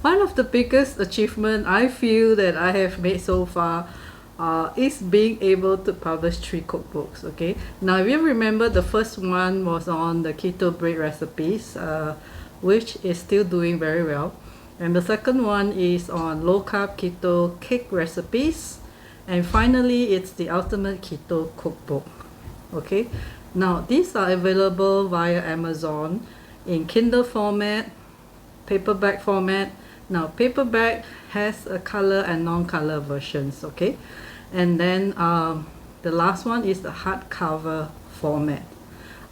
One of the biggest achievement I feel that I have made so far is being able to publish 3 cookbooks. Okay, now if you remember, the first one was on the keto bread recipes, which is still doing very well, and the second one is on low carb keto cake recipes, and finally it's the ultimate keto cookbook. Okay, now these are available via Amazon in Kindle format, paperback format. Now paperback has a color and non-color versions. Okay, and then the last one is the hardcover format.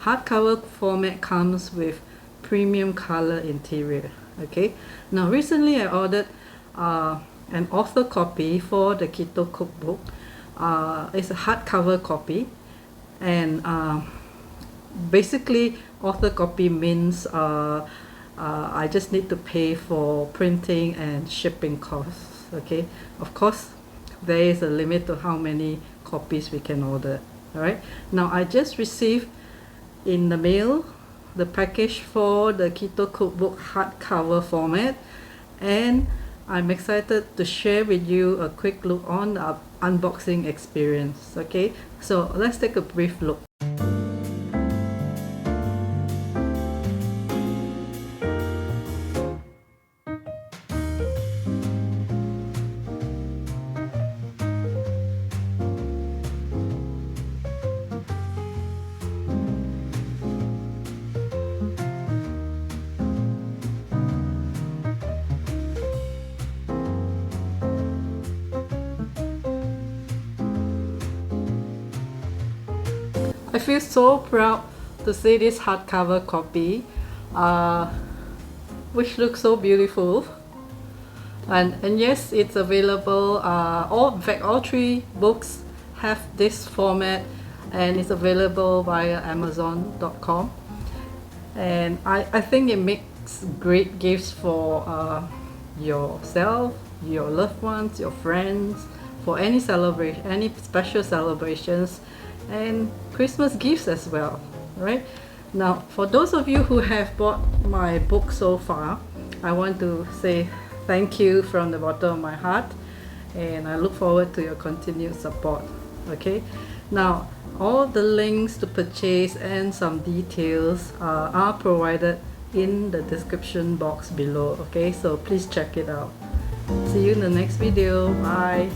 Hardcover format comes with premium color interior. Okay, now recently I ordered an author copy for the Keto Cookbook. It's a hardcover copy, and basically author copy means I just need to pay for printing and shipping costs. Okay, of course there is a limit to how many copies we can order. Alright, now I just received in the mail the package for the Keto Cookbook hardcover format, and I'm excited to share with you a quick look on the unboxing experience. Okay, so let's take a brief look. I feel so proud to see this hardcover copy, which looks so beautiful. And yes, it's available. In fact, all 3 books have this format, and it's available via Amazon.com. And I think it makes great gifts for yourself, your loved ones, your friends, for any celebration, any special celebrations, and Christmas gifts as well, right? Now, for those of you who have bought my book so far, I want to say thank you from the bottom of my heart, and I look forward to your continued support. Okay, now all the links to purchase and some details are provided in the description box below. Okay, so please check it out. See you in the next video. Bye.